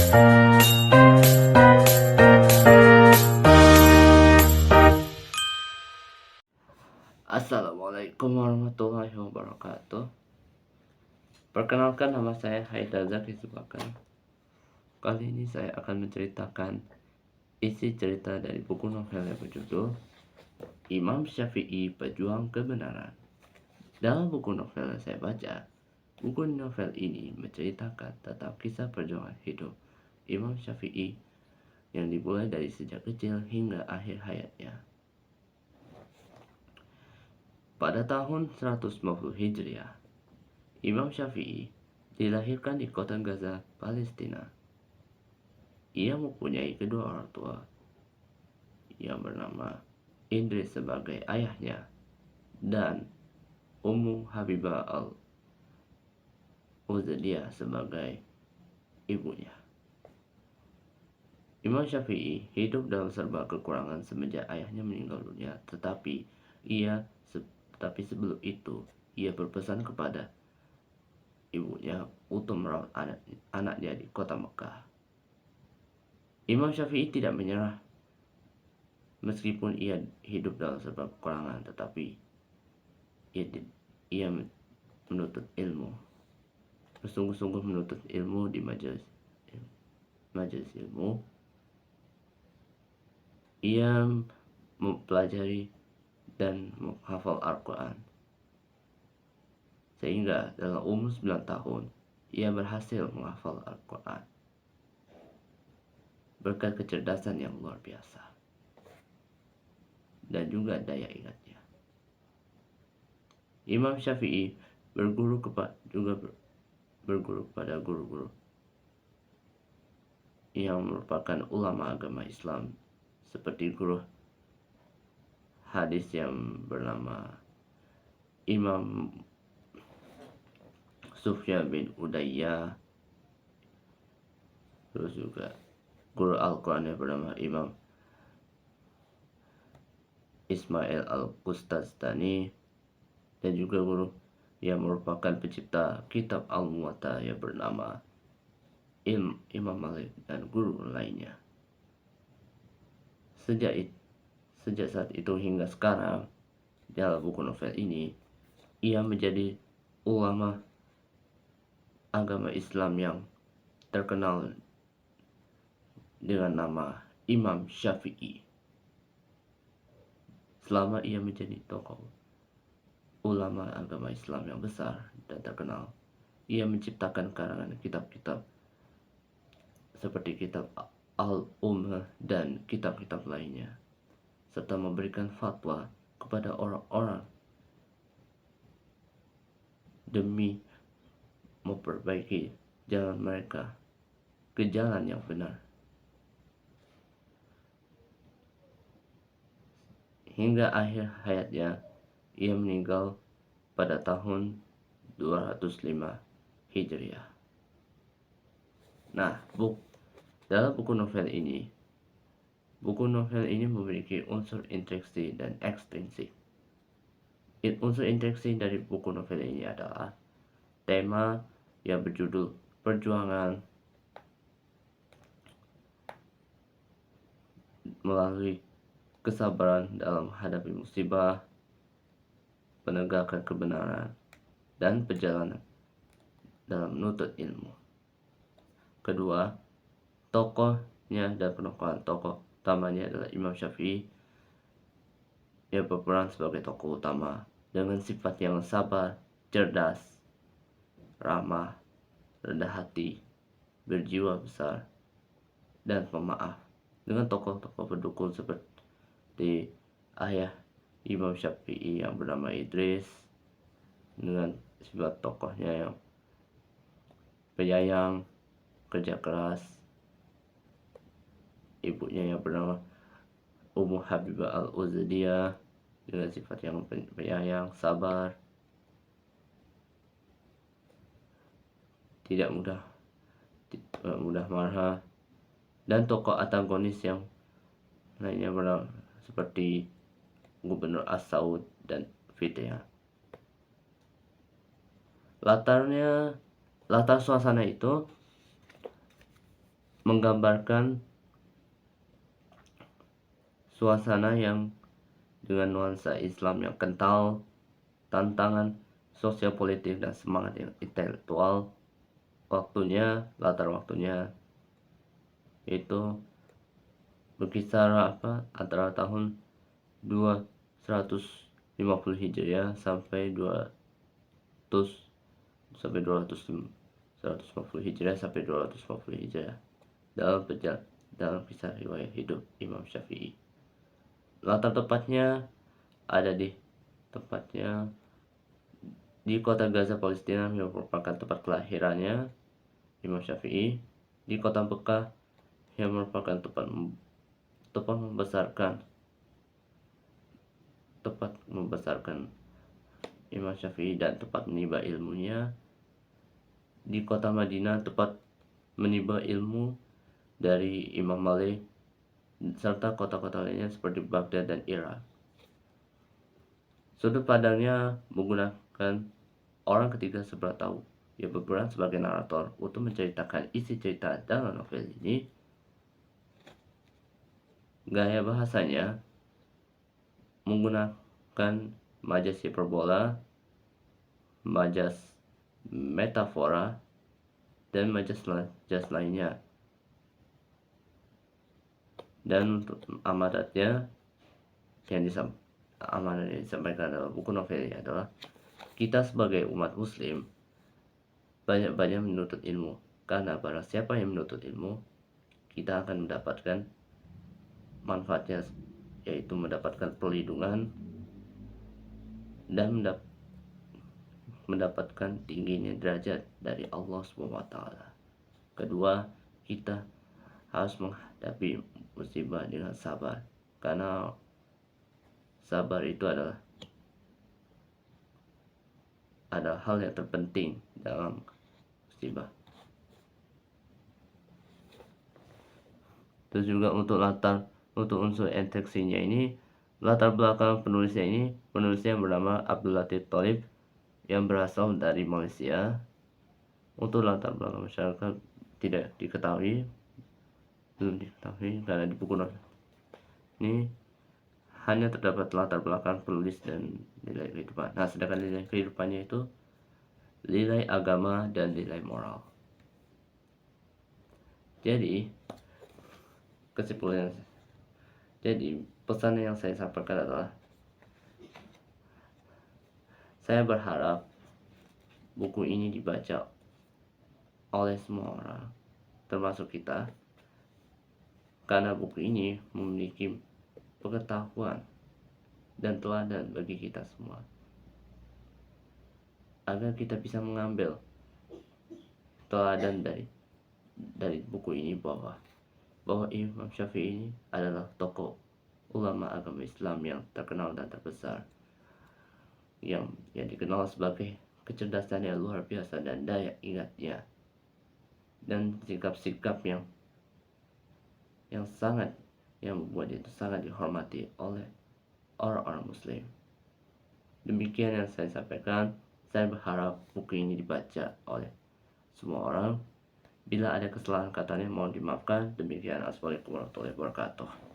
Assalamualaikum warahmatullahi wabarakatuh. Perkenalkan, nama saya Haidar Zaki Subakar. Kali ini saya akan menceritakan isi cerita dari buku novel yang berjudul Imam Syafi'i Pejuang Kebenaran. Dalam buku novel yang saya baca, buku novel ini menceritakan tentang kisah perjuangan hidup Imam Syafi'i yang dimulai dari sejak kecil hingga akhir hayatnya. Pada tahun 150 Hijriah, Imam Syafi'i dilahirkan di kota Gaza, Palestina. Ia mempunyai kedua orang tua yang bernama Idris sebagai ayahnya dan Ummu Habibah al-Uzadiyah sebagai ibunya. Imam Syafi'i hidup dalam serba kekurangan semenjak ayahnya meninggal dunia, tetapi sebelum itu ia berpesan kepada ibunya untuk merawat anaknya di kota Mekah. Imam Syafi'i tidak menyerah meskipun ia hidup dalam serba kekurangan, tetapi ia menuntut ilmu, bersungguh-sungguh menuntut ilmu di majelis ilmu. Ia mempelajari dan menghafal Al-Quran, sehingga dalam umur 9 tahun ia berhasil menghafal Al-Quran berkat kecerdasan yang luar biasa dan juga daya ingatnya. Imam Syafi'i berguru kepada guru-guru yang merupakan ulama agama Islam, seperti guru hadis yang bernama Imam Sufyan bin Udayyah, terus juga guru Al-Quran yang bernama Imam Ismail Al-Qustastani, dan juga guru yang merupakan pencipta kitab Al-Muwatta yang bernama Imam Malik, dan guru lainnya. Sejak saat itu hingga sekarang, dalam buku novel ini ia menjadi ulama agama Islam yang terkenal dengan nama Imam Syafi'i. Selama ia menjadi tokoh ulama agama Islam yang besar dan terkenal, ia menciptakan karangan kitab-kitab seperti kitab Al-Ummah dan kitab-kitab lainnya, serta memberikan fatwa kepada orang-orang demi memperbaiki jalan mereka ke jalan yang benar. Hingga akhir hayatnya, ia meninggal pada tahun 205 Hijriah. Nah, dalam buku novel ini memiliki unsur intrinsik dan ekstrinsik. Unsur intrinsik dari buku novel ini adalah tema yang berjudul perjuangan melalui kesabaran dalam menghadapi musibah, penegakan kebenaran, dan perjalanan dalam menuntut ilmu. Kedua, tokohnya dan penokohan tokoh utamanya adalah Imam Syafi'i yang berperan sebagai tokoh utama dengan sifat yang sabar, cerdas, ramah, rendah hati, berjiwa besar, dan pemaaf, dengan tokoh-tokoh pendukung seperti ayah Imam Syafi'i yang bernama Idris, dengan sifat tokohnya yang penyayang, kerja keras, ibunya yang bernama Ummu Habibah al-Uzadiyah dengan sifat yang penyayang, sabar, tidak mudah marah, dan tokoh antagonis yang lainnya seperti Gubernur As-Saud dan Fitya. Latar suasana itu menggambarkan suasana yang dengan nuansa Islam yang kental, tantangan sosial politik dan semangat yang intelektual. Latar waktunya itu berkisar antara tahun 250 Hijriah sampai 150 Hijriah sampai 250 Hijriah dalam kisah riwayat hidup Imam Syafi'i. Latar tepatnya ada tempatnya di kota Gaza, Palestina, yang merupakan tempat kelahirannya Imam Syafi'i, di kota Mekah yang merupakan tempat membesarkan Imam Syafi'i dan tempat menimba ilmunya, di kota Madinah tempat menimba ilmu dari Imam Malik, serta kota-kota lainnya seperti Baghdad dan Irak. Sudut pandangnya menggunakan orang ketiga tahu yang berperan sebagai narator untuk menceritakan isi cerita dalam novel ini. Gaya bahasanya menggunakan majas hiperbola, majas metafora, dan majas lainnya. Dan untuk amanatnya yang disampaikan dalam buku novel ini adalah, kita sebagai umat muslim banyak-banyak menuntut ilmu, karena barang siapa yang menuntut ilmu, kita akan mendapatkan manfaatnya, yaitu mendapatkan perlindungan dan mendapatkan tingginya derajat dari Allah SWT. Kedua, kita harus menghadapi musibah dengan sabar, karena sabar itu adalah hal yang terpenting dalam musibah. Terus juga untuk unsur enteksinya ini, latar belakang penulisnya yang bernama Abdul Latif Tholib yang berasal dari Malaysia. Untuk latar belakang masyarakat belum diketahui karena di buku novel ini hanya terdapat latar belakang penulis dan nilai kehidupan. Nah, sedangkan nilai kehidupannya itu nilai agama dan nilai moral. Jadi pesan yang saya sampaikan adalah, saya berharap buku ini dibaca oleh semua orang, termasuk kita, karena buku ini memiliki pengetahuan dan teladan bagi kita semua, agar kita bisa mengambil teladan dari buku ini, bahwa Imam Syafi'i ini adalah tokoh ulama agama Islam yang terkenal dan terbesar, yang dikenal sebagai kecerdasan yang luar biasa dan daya ingatnya, dan sikap-sikap yang membuat itu sangat dihormati oleh orang-orang muslim. Demikian yang saya sampaikan. Saya berharap buku ini dibaca oleh semua orang. Bila ada kesalahan katanya mohon dimaafkan. Demikian, assalamualaikum warahmatullahi wabarakatuh.